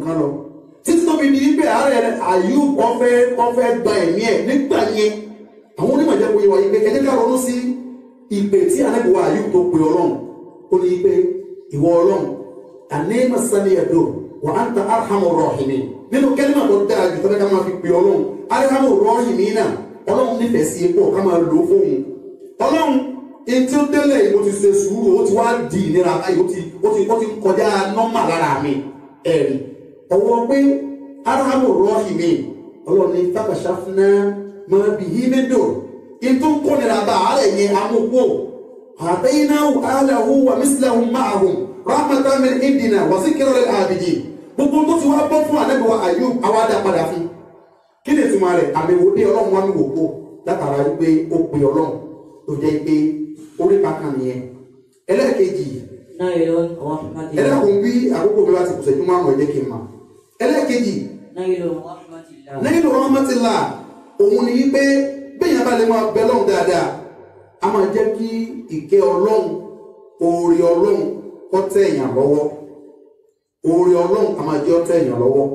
kan lọ títí tó fi di pé ààrẹ Ayub ọfẹ́ gba ẹ̀mí ẹ̀ nígbà yẹn àwọn onímọ̀ jẹ́ pé wọ́n ìpè kẹ́kẹ́ ká ronú sí ìpè tí Ànábì wa Ayub tó pe Ọlọ́run ó ní pé ìwọ Ọlọ́run àníma sani ẹ̀dọ́ wa anta arhamur rahimin nínú kẹ́límà tó dáa jù tó ká máa fi pe Ọlọ́run arhamur rahimin náà Ọlọ́run nífẹ̀ẹ́ sí epo ká máa lò fóun Ọlọ́run tí ó tẹ́lẹ̀ ìbò ti ṣe sùúrù ó ti wá di ìnira báyìí ó ti kọjá nọ́mà lára mi ẹ̀rí ọwọ́ pé arhamur rahimin Ọlọ́run ní fakashafna ma bihi min dur ìtún kọ́nira bá àárẹ̀ yẹn amúkú àtẹ́yìnáwó aláhu wa mislahum ma'ahum rahmatan min indina wa zikra lil abidin gbogbo tó ti wá bọ́ fún Ànábì wa Ayub awádà padà fún kí ni ìtumọ̀ rẹ̀ àmì wo dé Ọlọ́run wá mi wò kó látara wípé ó pe Ọlọ́run tó jẹ́ pé orí kankan nìyẹn ẹlẹ́ẹ̀kejì ẹlẹ́kùn bí àkókò mi láti kùsẹ̀ jùmọ̀ àwọn ẹ̀jẹ̀ kí n mà ẹlẹ́ẹ̀kejì náírà rahmatillah òun ni wípé bẹ́yàn bá lè máa bẹ lọ́hùn dáadáa a máa jẹ́ kí ìkẹ́ Ọlọ́run oore Ọlọ́run kó tẹ́ èèyàn lọ́wọ́ oore Ọlọ́run a máa jẹ́ ó tẹ́ èèyàn lọ́wọ́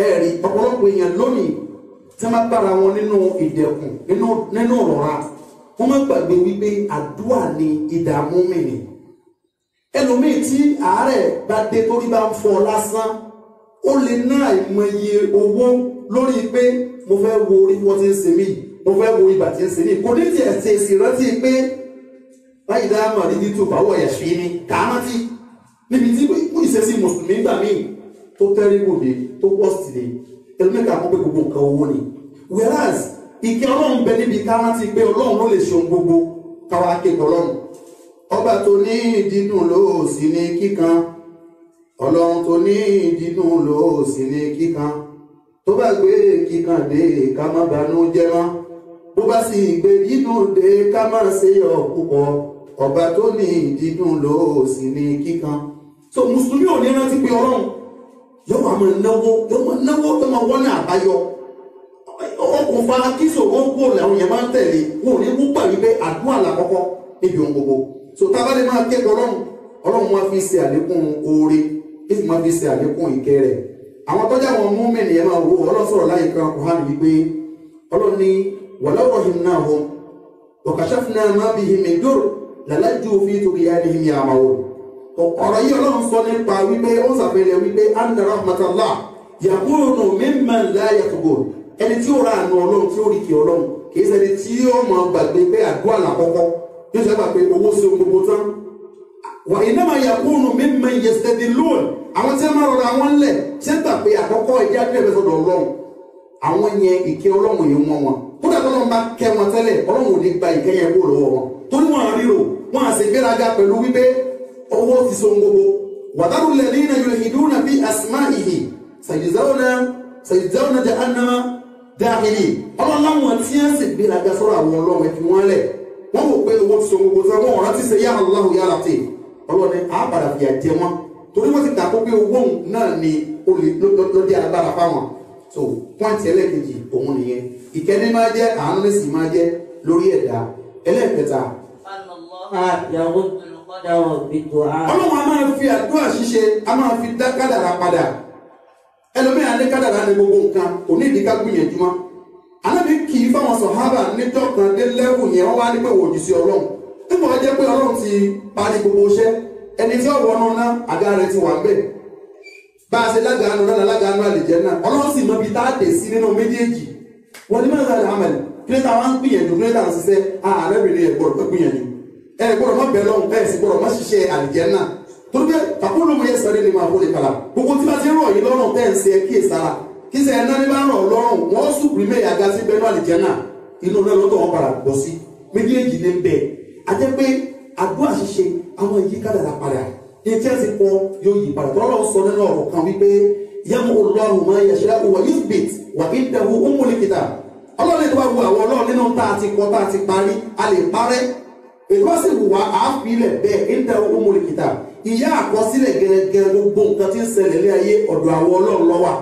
ẹ̀rí ọ̀pọ̀lọpọ̀ èèyàn lónìí tí wọ́n bá bára wọn nínú ìdẹ̀kùn nínú ọ̀rọ̀ wọ́n máa gbàgbé wípé àdúrà ni ìdààmú mi ni ẹlòmíì tí àárẹ̀ bá dé torí bá ń fọ́ lásán ó lè ná àìmọye owó lórí pé mo fẹ́ wo orí wọ́n ti ń ṣe mí mo fẹ́ wo ibà tí ń ṣe mí kò ní tiẹ̀ ṣe èsì rántí pé báyìí dáa mọ̀ ní títù báwọ̀ ẹ̀yà ṣe ni kà á rántí níbi tí ìṣesí mùsùlùmí gbà míì tó tẹ́rìbù dé tó wọ́ọ̀sì dé ẹlòmíì kà mọ́ pé gbogbo nǹkan owó ni whereas ìkẹ́ Ọlọ́run bẹ níbi ká rántí pé Ọlọ́run ló lè ṣe ohun gbogbo káwa kéèkó Ọlọ́run ọba tó ní ìdínú ló sì ní kíkan Ọlọ́run tó ní ìdínú ló sì ní kíkan tó bá gbé kíkan dé ká má banú jẹ́ mọ́ bó bá sì gbé dídùn dé ká má ṣe yọ púpọ̀ ọba tó ní ìdínú ló sì ní kíkan so mùsùlùmí ò ní rántí pé Ọlọ́run yóò máa náwó tó máa wọ́n ní àbáyọ ọkùnfà kí sòwò ń kó làwọn yẹn máa ń tẹ̀lé wọn ò ní wúpà wípé àdúrà làkọ́kọ́ níbi ohun gbogbo so tá a bá lè máa kẹ́kọ̀ọ́ Ọlọ́run máa fi ṣe àlékún oore èsì máa fi ṣe àlékún ìkẹ́ rẹ̀ àwọn tọ́jà wọn mú mẹ́ni ẹ̀ máa wo Ọlọ́run sọ̀rọ̀ láyé kan kò hàn wípé Ọlọ́run ní walaw rahimnahum wa kashafna ma bihim min dur lalajju fi tughyanihim ya'mahun ọ̀rọ̀ yìí Ọlọ́run sọ nípa wípé ó ṣàfihàn wípé anna rahmatallah yakunu mimman la yatubun ẹni tí ó ra àánú Ọlọ́run tí ó rí kí Ọlọ́run kìí ṣẹni tí ó mọ̀ gbàgbé pé àdúrà làkọ́kọ́ yóò ṣe gbà pé owó sí ohun gbogbo tán wà innama yakunu mimman yastadillun àwọn tí wọ́n máa rọra wọn lẹ̀ ṣé gbà pé àkọ́kọ́ ìjà díẹ̀ bẹ́ẹ̀ sọ́dọ̀ Ọlọ́run àwọn yẹn ìkẹ́ Ọlọ́run yìí wọ́n wọn kódà tó lọ́n bá kẹ́ wọn tẹ́lẹ̀ Ọlọ́run ò ní gba ìkẹ́ yẹn kó lọ́wọ́ wọn torí wọn àríro wọn à sì gbéraga pẹ̀lú wípé owó ti so ohun gbogbo wàdàrú alladhina yulhiduna fi asma'ihi sayujzawna jahannama dáhìlì ọlọ́láwọn tí wọ́n sì gbéraga sọ́rọ̀ àwọn Ọlọ́run ẹ̀fí wọn lẹ̀ wọ́n wò pé owó ti so gbogbo sọ wọn rántí ṣe yá Allahu ya Latif Ọlọ́run àbàdà fìyà jẹ wọn torí wọ́n ti dàpọ̀ pé owó náà ni lóde agbára fáwọn so pọ́ǹtì ẹlẹ́ẹ̀kejì òun nìyẹn ìkẹ́ni máa jẹ́ àánú lè sì máa jẹ́ lórí ẹ̀dá ẹlẹ́ẹ̀kẹta. Ọlọ́run a máa fi àdúrà ṣíṣe a máa fi dá kádàrá padà ẹlòmíà ní kádàrá ní gbogbo nǹkan kò ní ìdíkà gbìyànjú mọ́ Ànábì kì í fáwọn sọ̀hábà níjọ́ kan dé lẹ́wù yẹn wọ́n wá ní pé wò jù sí Ọlọ́run nígbà wọ́n jẹ́ pé Ọlọ́run ti parí gbogbo iṣẹ́ ẹni tí ọ̀wọ́ náà àga rẹ̀ ti wà ń bẹ̀ bá a ṣe lágàánú náà lágàánú àlìjẹ́ náà Ọlọ́run sì mọ ibi tá a dé sí nínú méjèèjì wọ́n ní mẹ́rin láti àmàlì kí ló ta wá ń gbìyànjú kí ló ta ń ṣiṣẹ́ ààrẹ́bìnrin ẹ̀ gbọ́dọ̀ gbìyànjú ẹ̀ gbọ́dọ̀ má bẹ̀ lọ́hùn ẹ̀ sì gbọ́dọ̀ má ṣiṣẹ́ àlìjẹ́ náà torí pé àkóńdó mo yẹ sáré ni máa fọ́ lè kala gbogbo tí bá ti rọ̀ yín lọ́rùn tẹ́ ń ṣe kí èsàrà kí sẹ́ ẹ̀ná ní bá rọ̀ lọ́rùn wọ́n sùpìrìmẹ̀ àga sí bẹ́ẹ̀ náà àlìjẹ́ náà inú náà lọ́tọ̀ wọn padà bọ̀ sí méjèèjì ní bẹ́ẹ̀ a jẹ́ pé àdúrà ṣíṣe àwọn yìí kádàrá padà ní tí a ti kọ yóò yí padà tọ́lọ́ sọ nínú ọ̀rọ̀ kan wípé yẹ́mu Allahu ma yasha'u wa yuthbit wa indahu ummul kitab ọlọ́run tó bá wu àwọn ọlọ́run nínú tá a ti kọ tá a ti parí a lè parẹ́ èyí wá sì wù wá àáfilẹ̀ bẹ́ẹ̀ indahu ummul kitab ìyá àkọsílẹ̀ gẹ́gẹ́ gbogbo nǹkan tí ń ṣẹlẹ̀ lé ayé ọ̀dọ̀ àwọn ọlọ́run ló wà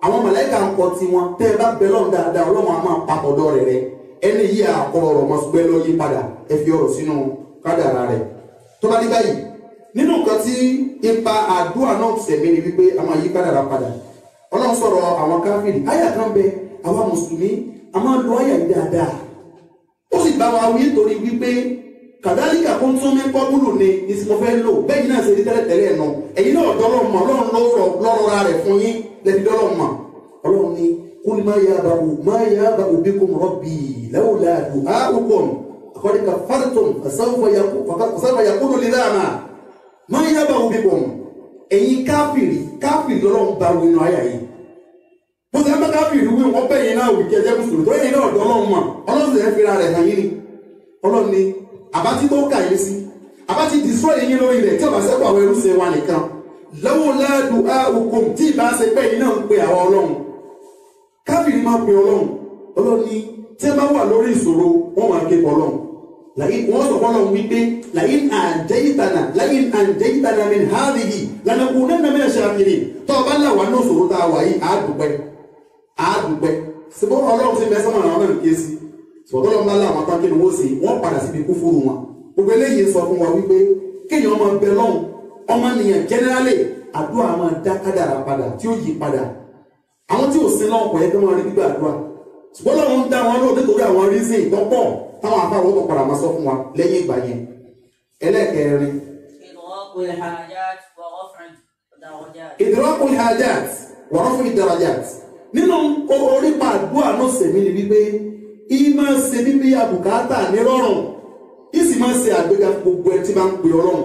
àwọn màláíkà ń kọ tiwọn tẹ́ ẹ bá bẹ lọ́run dáadáa ọlọ́run á máa papọ̀dọ̀ rẹ̀ ẹni yìí àkọrọ̀ ọ̀rọ̀ mọ́sùgbẹ́ lọ yí padà ẹ fi ọ̀rọ̀ sínú kádàrá rẹ̀ tó bá ní báyìí nínú nǹkan tí ipa àdúrà náà sẹ̀mí ni wípé a máa yí kádàrá padà. Ọlọ́run sọ̀rọ̀ àwọn káfíìrì àyà kan bẹ àwọn mùsùlùmí a máa lo àyà yìí dáadáa. Ó sì bá wa wí torí wípé kàdálíkà kó ń tún mí pọ́bùlù ni ìsìnkú fẹ́ lò bẹ́ẹ̀ náà ṣe rí tẹ́lẹ̀tẹ́lẹ̀ ẹ̀nà ẹ̀yin náà dọ́lọ́ mọ̀ ọlọ́run lọ́rọ̀ rẹ̀ fún yín lẹ́bi dọ́lọ́ mọ̀ ọlọ́run ni kul ma ya'ba'u bikum rabbi lawla du'a'ukum qad kafartum fasawfa yakunu lidama ma ya'ba'u bikum ẹ̀yin káfìrí lọ́lọ́run bá wínú ayà yìí bó ṣe ń bá káfìrí wí wọ́n bẹ́yìn náà wì kẹjẹ́ mùsùlùmí tó ẹ̀yin náà dọ́lọ́ mọ̀ ọlọ́run sì ń fira rẹ̀ hàn yín ni ọlọ́run ni àbátí tó kà yín sí àbátí destroy yín lórí rẹ̀ tí ọba sẹ́kọ̀ àwọn ẹrú ṣe wà nìkan lawla du'a'ukum tí ìbá ṣe pé yín náà ń pe àwọn ọlọ́run káfíìrì máa pe ọlọ́run ni tí ẹ bá wà lórí ìṣòro wọ́n máa ké ọlọ́run wọ́n sọ fọ́lọ́run wípé la'in anjaytana min hadhihi lanakunanna mina shakirin tó ọba là wà ní òṣòro tá a wà yìí àádùpẹ́ síbó ọlọ́run ti mẹ́sàn-án àwọn náà ké sí sọ̀tọ́lọ́ ńlá làwọn kan kí ni wọ́n ṣe wọ́n padà síbi kúfúrú wọn gbogbo eléyìí sọ fún wa wípé kéèyàn máa bẹ lọ́hùn ọmọ nìyẹn generally àdúrà máa dá kádàrá padà tí ó yí padà àwọn tí ò sin náà pọ̀ yẹ kí wọ́n rí gbígbà àdúrà ṣùgbọ́n lọ́wọ́ ń dá wọn lóò nítorí àwọn reason tó pọ̀ táwọn afáwọ́ tó padà máa sọ fún wa lẹ́yìn ìgbà yẹn ẹlẹ́kẹrin. idrakul hajat wa raf'u darajat nínú orípa àdúrà náà sẹ̀mí ni wípé ìmọ̀ ṣe bíbí àbùkátà nírọ̀rùn ìsì máa ṣe àgbéga gbogbo ẹ tí bá ń pè ọlọ́run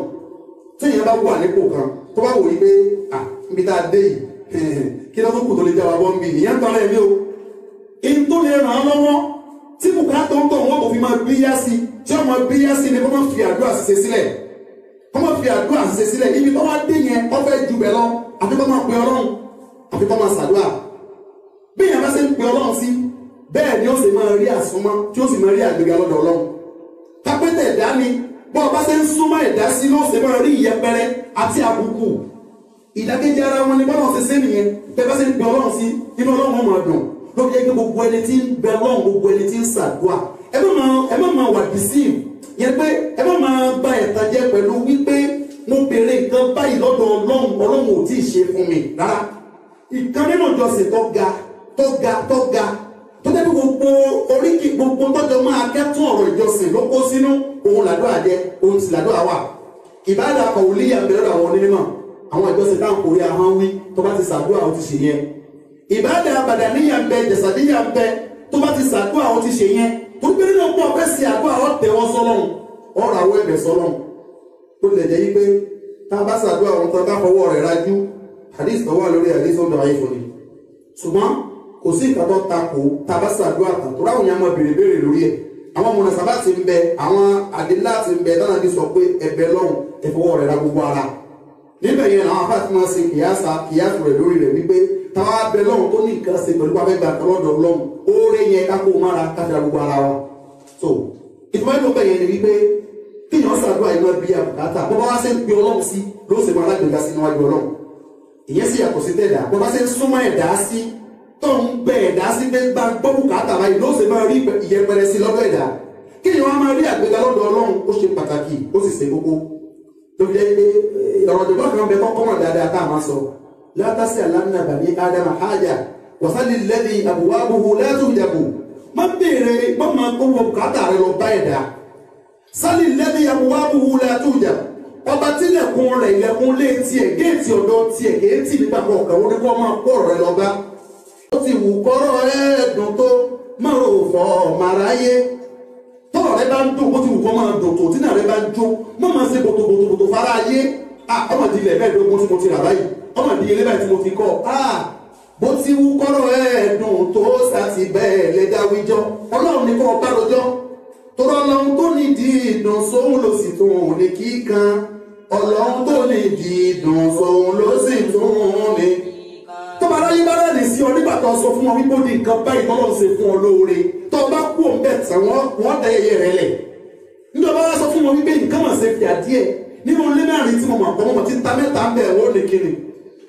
tí èèyàn bá wà nípò kan tó bá wò yí pé níbi tá a dé yìí kí ló tó kù tó lè jáwá bọ́ ń bì ìyẹn tán lẹ́ẹ̀mí o in tó lè ràn án lọ́wọ́ tí bùkátà ń tọ̀ wọ́n kò fi máa bíyá sí tí wọ́n máa bíyá sí ni kó máa fi àdúrà ṣiṣẹ́ sílẹ̀ kó máa fi àdúrà ṣiṣẹ́ sílẹ̀ ibi tó wá dé yẹn ó fẹ́ ju bẹ̀ lọ àfi kó máa pè ọlọ́run àfi kó máa ṣàdúrà bí èèyàn bá ṣe ń pè ọlọ́run sí bẹ́ẹ̀ ni ó sì máa rí àsúnmọ́ tí ó sì máa rí àgbéga lọ́dọ̀ ọlọ́run kápẹ́tẹ̀ ẹ̀dá ni bọ́ ọba ṣe ń súnmọ́ ẹ̀dá sí ló sì máa rí ìyẹpẹrẹ àti àbùkù ìdákẹ́jẹ́ ara wọn ni bọ́lá ṣe ṣe nìyẹn bẹ́ẹ̀ bá ṣe ń pè ọlọ́run sí inú ọlọ́run máa dùn ló fi jẹ́ pé gbogbo ẹni tí ń bẹ lọ́run gbogbo ẹni tí ń ṣàdúrà ẹ má máa wà deceive yẹn pé ẹ má máa gba ẹ̀tàn jẹ pẹ̀lú wípé mo béèrè nǹkan báyìí lọ́dọ̀ ọlọ́run ò tí ì ṣe fún mi rárá ìkan nínú ìjọsìn tó ga tó jẹ́ pé gbogbo oríkì gbogbo tọ́jọ́ máa kẹ́tún ọ̀rọ̀ ìjọsìn ló kó sínú òun làdúrà jẹ òun sì làdúrà wà ìbádà kọ̀wòlíyà bẹ̀rẹ̀ àwọn onímọ̀ àwọn ìjọsìn táwọn kò rí ahọ́n wí tó bá ti ṣàdúrà ó ti ṣe yẹn ìbádà àbàdàníyà ń bẹ jẹ̀sàdíyà ń bẹ tó bá ti ṣàdúrà ó ti ṣe yẹn tó gbé nínú pọ̀ fẹ́ sí àdúrà ó tẹ̀wọ́ sọ́lọ́run ọ̀rọ̀ àwọ̀ ẹ̀bẹ̀ sọ́lọ́run tó lè jẹ́ yí pé tá a bá ṣàdúrà òun tó ká fọwọ́ rẹ̀ rájú hadith tó wà lórí hadith ó ń dọ̀wáyé fún ni ṣùgbọ́n kò sí ìkàtọ takò tàbá ṣàdúrà kan tó ráwọn yẹn máa béèrè lórí ẹ àwọn ọmọ nàṣàbá ti ń bẹ àwọn àdínlá ti ń bẹ dáná bí sọ pé ẹ̀bẹ̀ lọ́hùn ẹfọwọ́ rẹ̀ ra gbogbo ara níbẹ̀ yẹn àwọn afáàtì máa ṣe kìyàsù rẹ̀ lórí rẹ̀ wípé táwa abẹ lọ́hùn tó ní nǹkan ṣe pẹ̀lú abẹ́gbà lọ́dọ̀ lọ́hùn oore yẹn kákó mára kájà gbogbo ara wa so ìtumọ̀ ìlú bẹ̀ yẹn ni wípé kíyàn ṣàdúrà yìí máa bí àbùkátà bọ́ bá wá ṣe ń pe ọlọ́run sí ló ṣe máa lágbèéká sí níwájú ọlọ́run ìyẹn sì yàtọ̀ sí tẹ̀dá bọ́ bá ṣe ń súnmọ́ ẹ̀dá sí tó ń bẹ ẹ̀dá sí pé bá gbọ́ bùkátà báyìí ló ṣe máa rí ìyẹpẹrẹ sí lọ́dọ̀ ẹ̀dá kí ni wọ́n máa rí àgbéga lọ́dọ̀ ọlọ́run ó ṣe pàtàkì ó sì ṣe kókó tó fi jẹ́ pé ọ̀rọ̀ ìjọba kan bẹ kọ́kọ́ mọ̀ dáadáa tá a máa sọ látàsí àlànà bani ádámà hájà wàsálì lẹ́dí àbúwábùhù látúndẹ̀bù má béèrè má máa kó wọ bùkátà rẹ lọ bá ẹ̀dá sálì lẹ́dí àbúwábùhù látúndẹ̀bù ọba tílẹ̀kùn rẹ̀ ilẹ̀kùn lé tiẹ̀ géètì ọ̀dọ̀ tiẹ̀ géètì nígbà kọ̀ọ̀kan ó ní kó máa kó ọ̀rọ̀ rẹ lọ bá ó ti wù kọ́rọ̀ ẹ̀ẹ́dùn tó mọ́rò fọ́ màráyé tọ́rọ̀ rẹ bá ń dùn ó ti wù kọ́ máa dùn tó tí náà rẹ bá ń jó mọ́ máa ṣe bòtòbòtò fara ayé ọmọdé ilẹ̀ mẹ́ẹ̀ẹ́dógún tí mo ti rà báyìí ọmọdé ilé báyìí tí mo ti kọ́ bó ti wù kọ́rọ̀ ẹ̀ẹ́dùn tó sàti bẹ́ẹ̀ lè dáwíjọ́ ọlọ́run ní kọ́ ọba lọ́jọ́ tọ́rọ̀ ọlọ́run tó ní dídùn sóhun ló sì tún ní kíkan ọlọ́run tó ní dídùn sóhun ló sì tún ní tọ́ba aráyé bá rẹ̀ sí ọ nígbà tó sọ fún ọ wípé ó di nǹkan báyìí tọ́lọ́ ṣe fún ọ lóore tó bá kú òun bẹ̀ tẹ̀ wọ́n da ẹyẹ rẹ lẹ̀ nígbà bá wá sọ fún ọ wípé nǹkan mà ṣe fìyà díẹ̀ nínú ilé mẹ́rin tí mo mọ̀ pọ̀ mọ̀ tí ta mẹ́ta ń bẹ̀ wọ́n lè kiri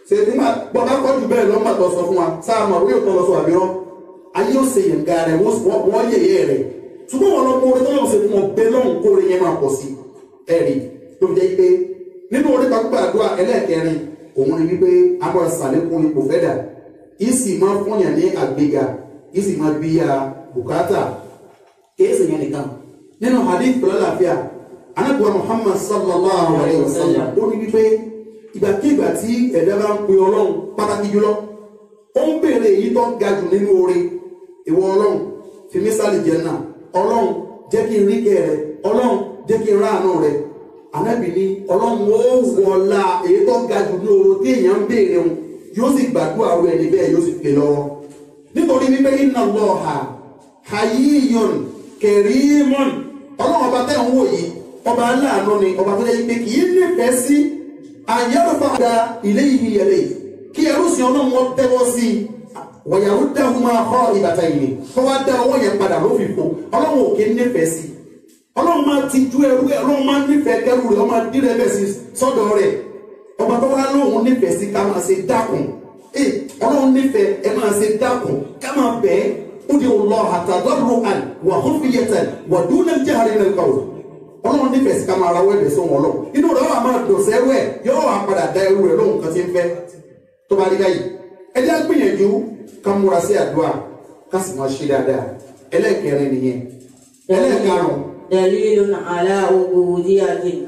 ṣe nígbà bọ́ bá kọ́ jù bẹ́ẹ̀ lọ́mọ tó sọ fún wa sáà mọ̀ wíwò tó lọ sọ àbí rán ayé ó ṣe yẹn ga rẹ̀ wọ́n yẹ̀yẹ́ rẹ̀ ṣùgbọ́n wọn lọ mọ orin tọ́lọ́ ṣe fún ọ bẹ́ẹ̀ lọ́hùn kóore yẹn máa pọ̀ sí ẹ̀rí ló fi jẹ́ pé nínú orí kakúgbà àdúrà ẹlẹ́ẹ̀kẹrin òun ni wípé agbára sàlékún ipò fẹ́dà ìsì máa fúnyàn ní àgbéga ìsì máa bíya bùkátà kéèsì yẹn nìkan nínú hadith pẹ̀lú àlàáfíà anábìwá Muhammad sallallahu alayhi wa sallam ó ní wípé ìgbàkigbà tí ẹ̀dá bá ń pe ọlọ́run pàtàkì jùlọ ó ń béèrè èyí tó ga jù nínú oore ìwọ ọlọ́run fi mí sálì Jánnà ọlọ́run jẹ́ kí n rí kẹ́ rẹ ọlọ́run jẹ́ kí n ráàánú rẹ ànábì ní ọlọ́run ó wọlá èyí tó ga jù ní oore tí èèyàn ń béèrè òun yóò sì gbàdúrà rẹ ẹni bẹ́ẹ̀ yóò sì pè lọ́wọ́ nítorí wípé inna Allaha hayyun karimun ọlọ́run ọba tẹ́ ń wò yìí ọba aláàánú ni ọba tó yẹ pé kì í nífẹ̀ẹ́ sí àyẹ̀rọ̀fàdà ilé yìí yẹlẹ̀ kí ẹrú sí ọlọ́run wọn tẹ́wọ́ sí wọ̀yàwó dáhùn máa kọ́ ìbàtà ìní kọ́ wá dá ọwọ́ yẹn padà ló fi fò ọlọ́run òkè nífẹ̀ẹ́ sí ọlọ́run máa ti ju ẹrú ẹ̀ ọlọ́run máa nífẹ̀ẹ́ kẹrù rẹ̀ ọmọ dírẹ́ bẹ̀ sí sọ́dọ̀ rẹ̀ ọba tó wá lóhùn nífẹ̀ẹ́ sí ká máa ṣe dákun ọlọ́run nífẹ̀ẹ́ ẹ máa ṣe dákun ká máa bẹ́ẹ̀ ó di Allah tadarru'an wa khufyatan wa duna al-jahri min al-qawl ọlọ́run nífẹ̀ẹ́ sí ká máa rawọ́ ẹ̀bẹ̀ sóhun ọlọ́run inú rẹ̀ wà máa dùn sẹ́rú ẹ̀ yóò wà padà dá ẹrú rẹ̀ lóhùn kan tí ń fẹ́ tó bá rí báyìí ẹ jẹ́ gbìyànjú ká múra sí àdúrà ká sì máa ṣe dáadáa ẹlẹ́ẹ̀kẹrin nìyẹn ẹlẹ́ẹ̀karùn-ún. dalilun ala ubudiyatin